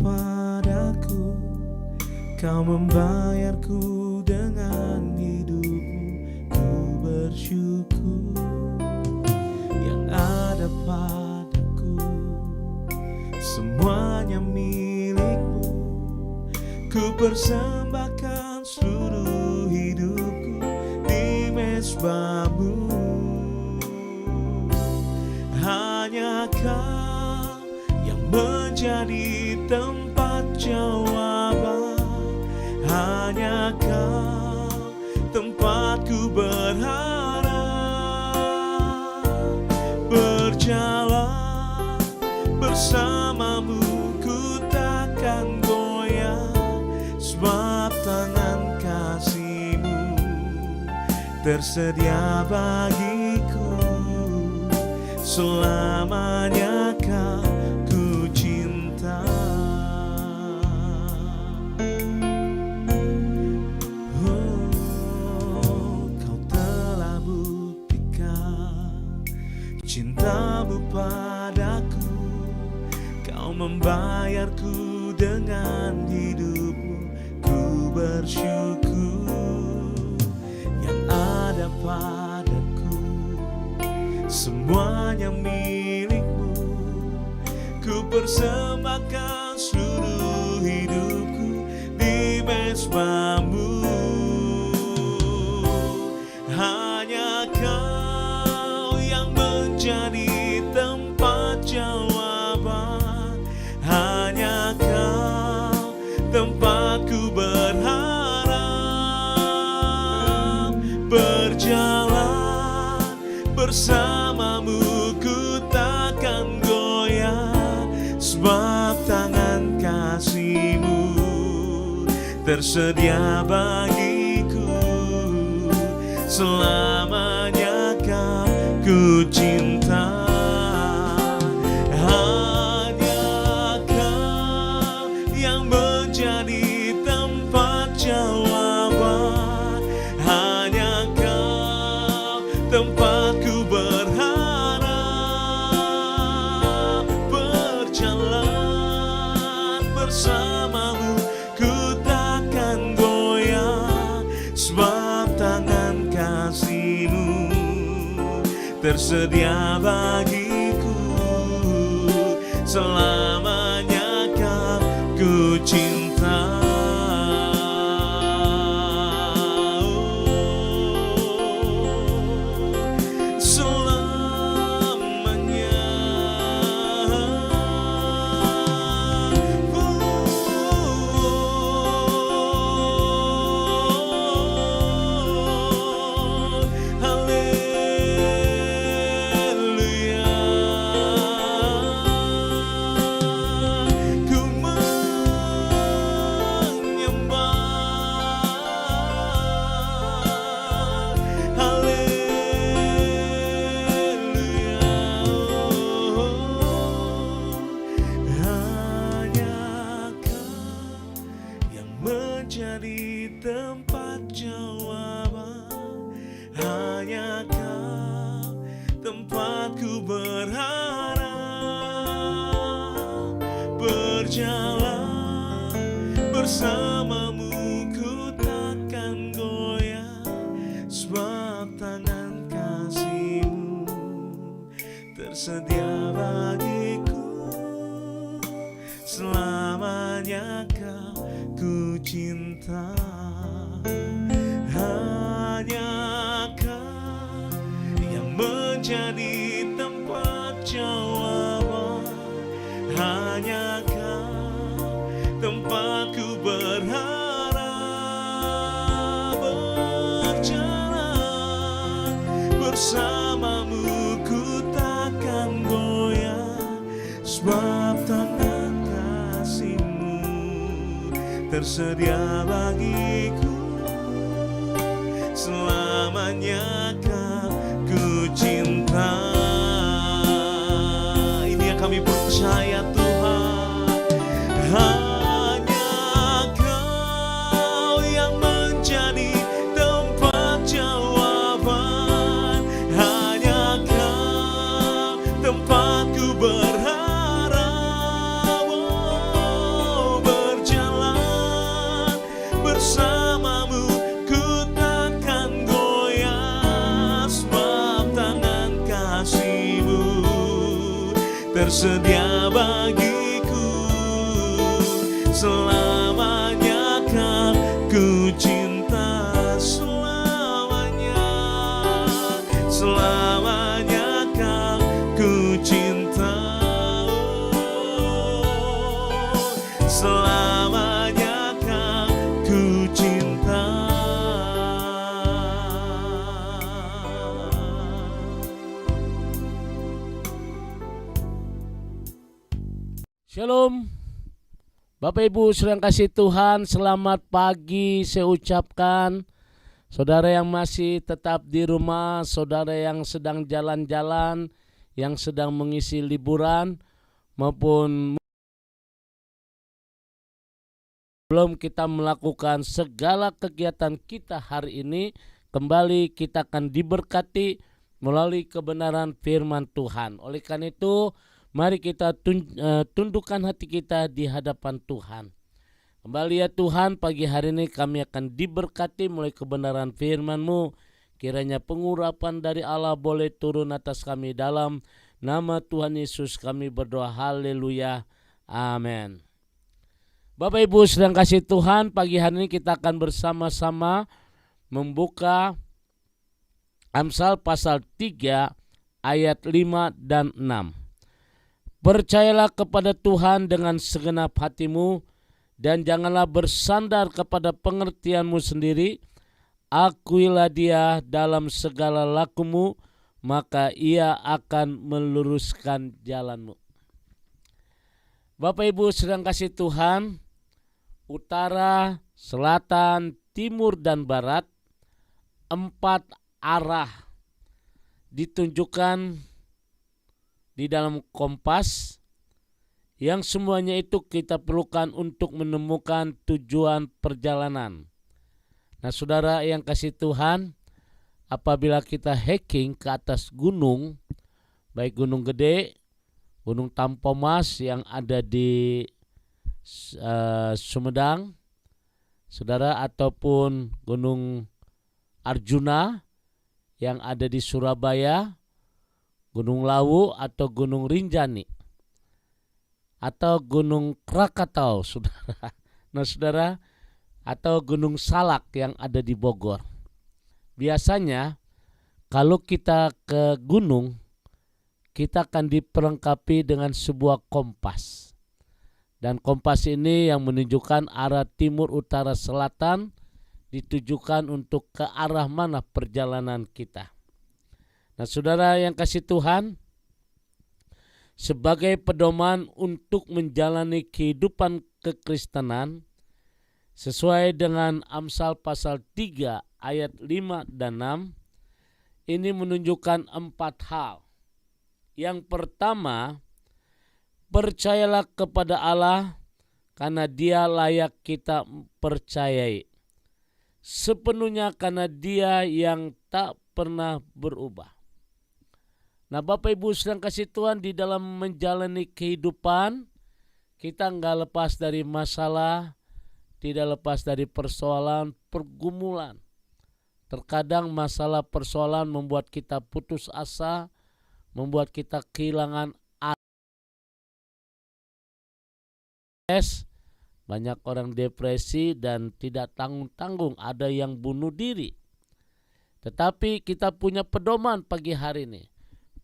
padaku, kau membayarku dengan hidupmu. Ku bersyukur yang ada padaku, semuanya milikmu. Ku persembahkan seluruh hidupku di mezbahmu. Hanya kau yang menjadi tempat jawaban, hanya kau tempatku berharap. Berjalan bersamamu ku takkan goyah, sebab tangan kasih-Mu tersedia bagiku. Selamanya ku cinta. Oh, kau telah buktikan cinta-Mu padaku, kau membayarku dengan hidupmu. Ku bersyukur yang ada padaku, semuanya milikmu. Ku persembahkan seluruh hidupku di mezbahmu. Hanya kau yang menjadi tempat jawaban, hanya kau tempatku berharap. Berjalan bersamamu ku takkan goyah, sebab tangan kasih-Mu tersedia bagiku. Selamanya ku cinta. Hanya kau yang menjadi tempat jawaban, hanya kau tempatku berharap. Berjalan bersamamu ku takkan goyah, sebab tangan kasih-Mu tersedia bagiku. Selamanya ku cinta. Jadi tempat jawaban, hanya kau tempatku berharap. Berjalan bersamamu ku takkan goyah, sebab tangan kasih-Mu tersedia bagiku. Selamanya ku cinta. Hanya kau yang menjadi tempat jawaban, hanya kau tempatku berharap. Berjalan bersamamu ku takkan goyah, sebab tangan kasih-Mu tersedia bagiku. Selamanya ku cinta. Ini yang kami percaya Tuhan. Hanya Kau yang menjadi tempat jawaban, hanya Kau tempatku berharap. tersedia bagiku. Selamanya kau ku cinta, selamanya, selamanya kau ku cinta, selamanya kau ku cinta. Shalom, Bapak Ibu saudara yang kasih Tuhan, selamat pagi saya ucapkan. Saudara yang masih tetap di rumah, saudara yang sedang jalan-jalan, yang sedang mengisi liburan, maupun belum kita melakukan segala kegiatan kita hari ini, kembali kita akan diberkati melalui kebenaran firman Tuhan. Oleh karena itu, mari kita tundukkan hati kita di hadapan Tuhan. Kembali ya Tuhan, pagi hari ini kami akan diberkati mulai kebenaran firman-Mu. Kiranya pengurapan dari Allah boleh turun atas kami, dalam nama Tuhan Yesus kami berdoa, haleluya, amin. Bapak Ibu sedang kasih Tuhan, pagi hari ini kita akan bersama-sama membuka Amsal pasal 3 ayat 5 dan 6. Percayalah kepada Tuhan dengan segenap hatimu, dan janganlah bersandar kepada pengertianmu sendiri. Akuilah Dia dalam segala lakumu, maka Ia akan meluruskan jalanmu. Bapak Ibu sedang kasih Tuhan, utara, selatan, timur, dan barat, 4 arah ditunjukkan di dalam kompas, yang semuanya itu kita perlukan untuk menemukan tujuan perjalanan. Nah saudara yang kasih Tuhan, apabila kita hiking ke atas gunung, baik gunung gede, gunung Tampomas yang ada di Sumedang, saudara, ataupun gunung Arjuna yang ada di Surabaya, Gunung Lawu atau Gunung Rinjani, atau Gunung Krakatau, saudara. Nah saudara, atau Gunung Salak yang ada di Bogor. Biasanya kalau kita ke gunung, kita akan diperlengkapi dengan sebuah kompas. Dan kompas ini yang menunjukkan arah timur, utara, selatan, ditujukan untuk ke arah mana perjalanan kita. Nah saudara yang kasih Tuhan, sebagai pedoman untuk menjalani kehidupan kekristenan sesuai dengan Amsal pasal 3 ayat 5 dan 6, ini menunjukkan 4 hal. Yang pertama, percayalah kepada Allah karena Dia layak kita percayai, sepenuhnya karena Dia yang tak pernah berubah. Nah Bapak Ibu sedang kasih Tuhan, di dalam menjalani kehidupan kita nggak lepas dari masalah, tidak lepas dari persoalan, pergumulan. Terkadang masalah persoalan membuat kita putus asa, membuat kita kehilangan arah. Banyak orang depresi dan tidak tanggung-tanggung, ada yang bunuh diri. Tetapi kita punya pedoman pagi hari ini.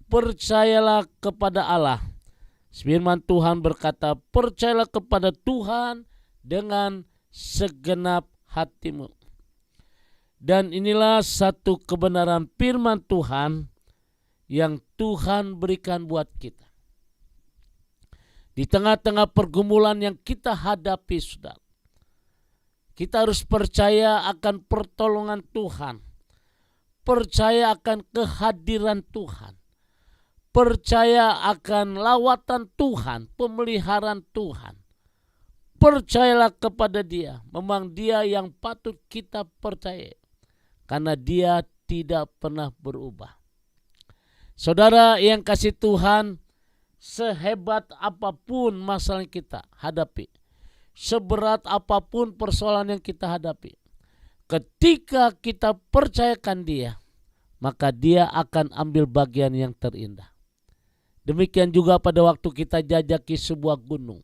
Percayalah kepada Allah. Firman Tuhan berkata, percayalah kepada Tuhan dengan segenap hatimu. Dan inilah satu kebenaran firman Tuhan yang Tuhan berikan buat kita. Di tengah-tengah pergumulan yang kita hadapi, saudara, kita harus percaya akan pertolongan Tuhan. Percaya akan kehadiran Tuhan. Percaya akan lawatan Tuhan, pemeliharaan Tuhan. Percayalah kepada Dia. Memang Dia yang patut kita percaya, karena Dia tidak pernah berubah. Saudara yang kasih Tuhan, sehebat apapun masalah yang kita hadapi, seberat apapun persoalan yang kita hadapi, ketika kita percayakan Dia, maka Dia akan ambil bagian yang terindah. Demikian juga pada waktu kita jajaki sebuah gunung.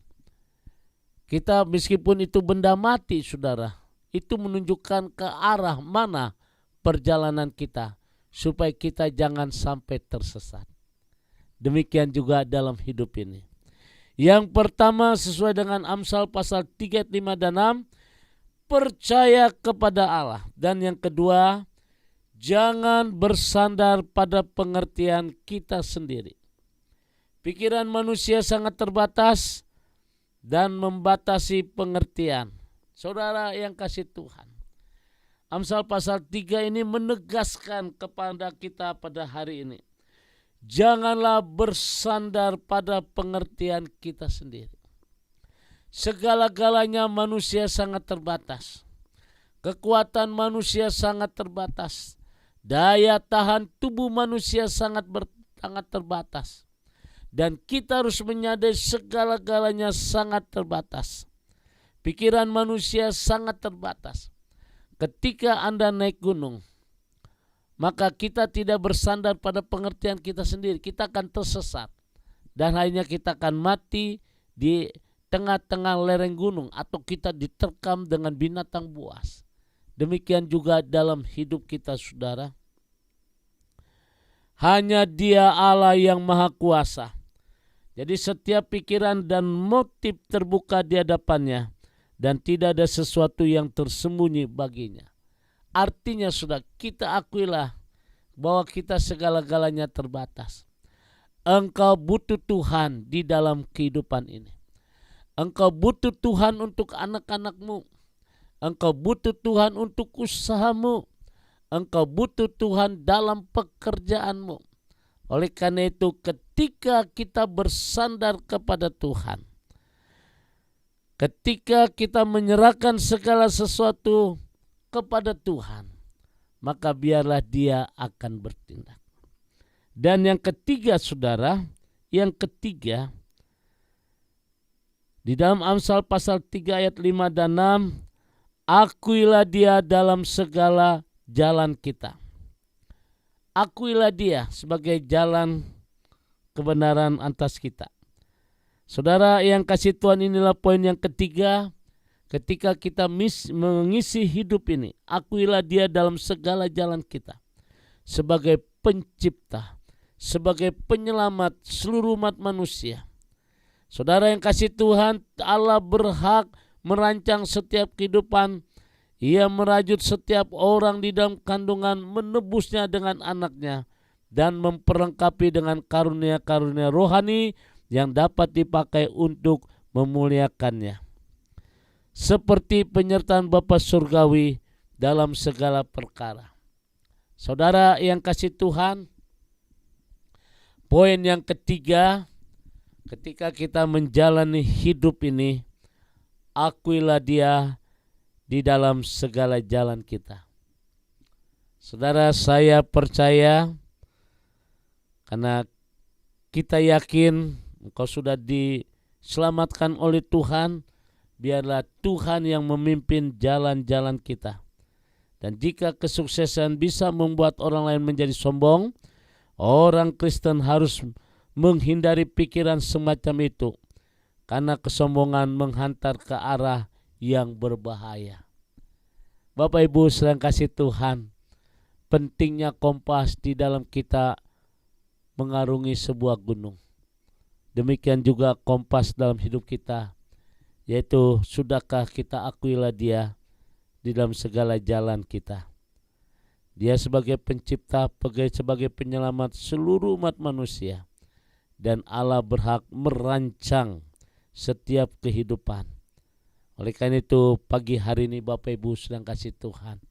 Kita meskipun itu benda mati saudara, itu menunjukkan ke arah mana perjalanan kita supaya kita jangan sampai tersesat. Demikian juga dalam hidup ini. Yang pertama sesuai dengan Amsal pasal 3, 5 dan 6, percaya kepada Allah. Dan yang kedua, jangan bersandar pada pengertian kita sendiri. Pikiran manusia sangat terbatas dan membatasi pengertian. Saudara yang kasih Tuhan, Amsal pasal 3 ini menegaskan kepada kita pada hari ini, janganlah bersandar pada pengertian kita sendiri. Segala-galanya manusia sangat terbatas. Kekuatan manusia sangat terbatas. Daya tahan tubuh manusia sangat terbatas. Dan kita harus menyadari segala-galanya sangat terbatas. Pikiran manusia sangat terbatas. Ketika Anda naik gunung, maka kita tidak bersandar pada pengertian kita sendiri. Kita akan tersesat. Dan akhirnya kita akan mati di tengah-tengah lereng gunung. Atau kita diterkam dengan binatang buas. Demikian juga dalam hidup kita saudara. Hanya Dia Allah yang Maha Kuasa. Jadi setiap pikiran dan motif terbuka di hadapannya. Dan tidak ada sesuatu yang tersembunyi baginya. Artinya sudah kita akuilah bahwa kita segala-galanya terbatas. Engkau butuh Tuhan di dalam kehidupan ini. Engkau butuh Tuhan untuk anak-anakmu. Engkau butuh Tuhan untuk usahamu. Engkau butuh Tuhan dalam pekerjaanmu. Oleh karena itu ketika kita bersandar kepada Tuhan, ketika kita menyerahkan segala sesuatu kepada Tuhan, maka biarlah Dia akan bertindak. Dan yang ketiga saudara, yang ketiga di dalam Amsal pasal 3 ayat 5 dan 6, akuilah Dia dalam segala jalan kita. Akuilah Dia sebagai jalan kebenaran atas kita. Saudara yang kasih Tuhan, inilah poin yang ketiga. Ketika kita mengisi hidup ini, akuilah Dia dalam segala jalan kita. Sebagai pencipta, sebagai penyelamat seluruh umat manusia. Saudara yang kasih Tuhan, Allah berhak merancang setiap kehidupan. Ia merajut setiap orang di dalam kandungan, menebusnya dengan anaknya. Dan memperlengkapi dengan karunia-karunia rohani yang dapat dipakai untuk memuliakannya. Seperti penyertaan Bapa Surgawi dalam segala perkara. Saudara yang kasih Tuhan, poin yang ketiga, ketika kita menjalani hidup ini, akuilah Dia di dalam segala jalan kita. Saudara, saya percaya karena kita yakin engkau sudah diselamatkan oleh Tuhan, biarlah Tuhan yang memimpin jalan-jalan kita. Dan jika kesuksesan bisa membuat orang lain menjadi sombong, orang Kristen harus menghindari pikiran semacam itu. Karena kesombongan menghantar ke arah yang berbahaya. Bapak Ibu sedang kasih Tuhan, pentingnya kompas di dalam kita mengarungi sebuah gunung. Demikian juga kompas dalam hidup kita, yaitu sudahkah kita akuilah Dia di dalam segala jalan kita. Dia sebagai pencipta, sebagai penyelamat seluruh umat manusia. Dan Allah berhak merancang setiap kehidupan. Oleh karena itu pagi hari ini Bapak Ibu sedang kasih Tuhan,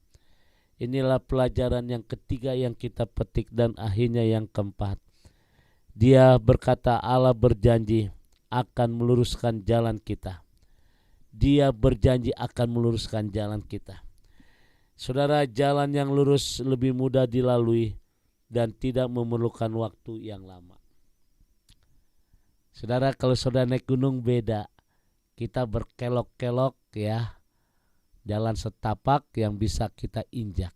inilah pelajaran yang ketiga yang kita petik, dan akhirnya yang keempat. Dia berkata, Allah berjanji akan meluruskan jalan kita. Dia berjanji akan meluruskan jalan kita. Saudara, jalan yang lurus lebih mudah dilalui dan tidak memerlukan waktu yang lama. Saudara, kalau saudara naik gunung beda. Kita berkelok-kelok ya. Jalan setapak yang bisa kita injak.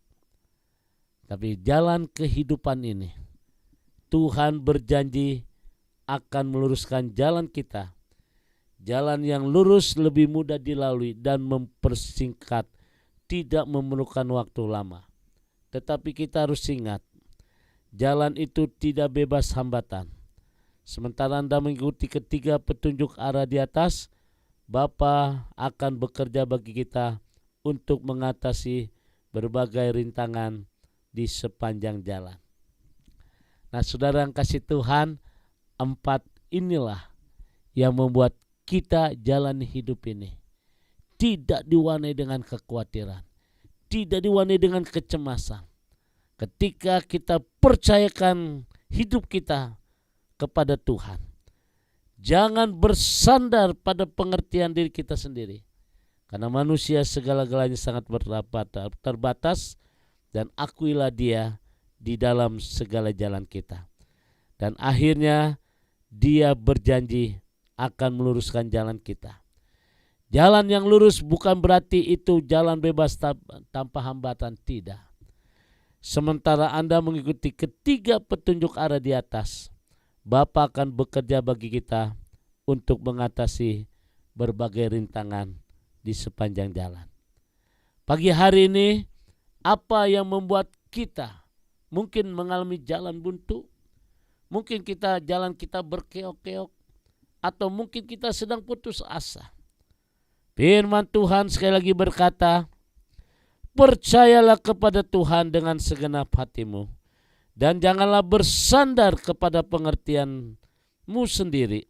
Tapi jalan kehidupan ini, Tuhan berjanji akan meluruskan jalan kita. Jalan yang lurus lebih mudah dilalui dan mempersingkat, tidak memerlukan waktu lama. Tetapi kita harus ingat, jalan itu tidak bebas hambatan. Sementara Anda mengikuti ketiga petunjuk arah di atas, Bapa akan bekerja bagi kita untuk mengatasi berbagai rintangan di sepanjang jalan. Nah, saudara yang kasih Tuhan, 4 inilah yang membuat kita jalani hidup ini tidak diwarnai dengan kekhawatiran, tidak diwarnai dengan kecemasan. Ketika kita percayakan hidup kita kepada Tuhan, jangan bersandar pada pengertian diri kita sendiri, karena manusia segala-galanya sangat terbatas, dan akuilah Dia di dalam segala jalan kita. Dan akhirnya Dia berjanji akan meluruskan jalan kita. Jalan yang lurus bukan berarti itu jalan bebas tanpa hambatan, tidak. Sementara Anda mengikuti ketiga petunjuk arah di atas, Bapa akan bekerja bagi kita untuk mengatasi berbagai rintangan di sepanjang jalan. Pagi hari ini, apa yang membuat kita mungkin mengalami jalan buntu? Mungkin jalan kita berkeok-keok, atau mungkin kita sedang putus asa. Firman Tuhan sekali lagi berkata, percayalah kepada Tuhan dengan segenap hatimu, dan janganlah bersandar kepada pengertianmu sendiri.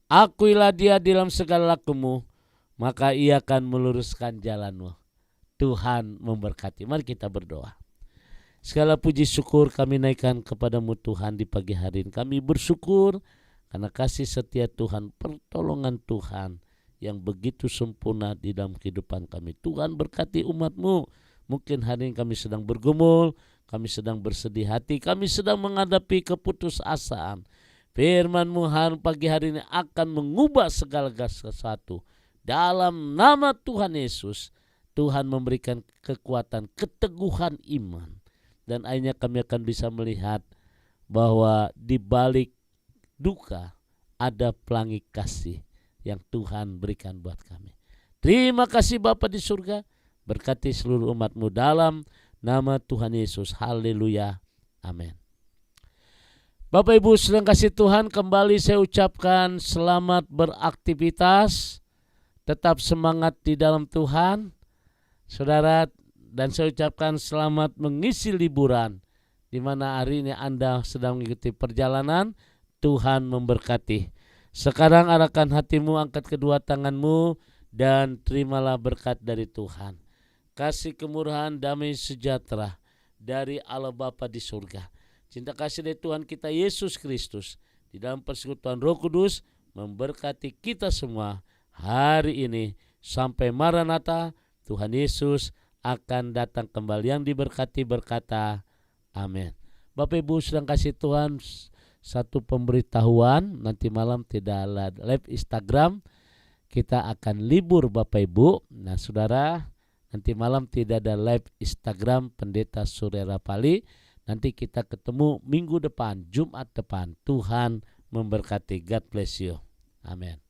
Akuilah Dia dalam segala lakumu, maka Ia akan meluruskan jalanmu. Tuhan memberkati. Mari kita berdoa. Segala puji syukur kami naikkan kepadamu Tuhan di pagi hari ini. Kami bersyukur karena kasih setia Tuhan, pertolongan Tuhan yang begitu sempurna di dalam kehidupan kami. Tuhan berkati umat-Mu. Mungkin hari ini kami sedang bergumul, kami sedang bersedih hati, kami sedang menghadapi keputusasaan. Firman-Mu pagi hari ini akan mengubah segala sesuatu. Dalam nama Tuhan Yesus, Tuhan memberikan kekuatan, keteguhan iman. Dan akhirnya kami akan bisa melihat bahwa di balik duka ada pelangi kasih yang Tuhan berikan buat kami. Terima kasih Bapa di surga, berkati seluruh umat-Mu dalam nama Tuhan Yesus. Haleluya. Amin. Bapak Ibu sedang kasih Tuhan, kembali saya ucapkan selamat beraktivitas, tetap semangat di dalam Tuhan. Saudara, dan saya ucapkan selamat mengisi liburan, di mana hari ini Anda sedang mengikuti perjalanan. Tuhan memberkati. Sekarang arahkan hatimu, angkat kedua tanganmu, dan terimalah berkat dari Tuhan. Kasih kemurahan, damai sejahtera dari Allah Bapa di surga, cinta kasih dari Tuhan kita Yesus Kristus di dalam persekutuan Roh Kudus memberkati kita semua hari ini sampai Maranatha. Tuhan Yesus akan datang kembali. Yang diberkati berkata amin. Bapak Ibu sedang kasih Tuhan, satu pemberitahuan, nanti malam tidak ada live Instagram, kita akan libur Bapak Ibu. Nah saudara, nanti malam tidak ada live Instagram Pendeta Surya Rapali. Nanti kita ketemu minggu depan, Jumat depan. Tuhan memberkati. God bless you. Amin.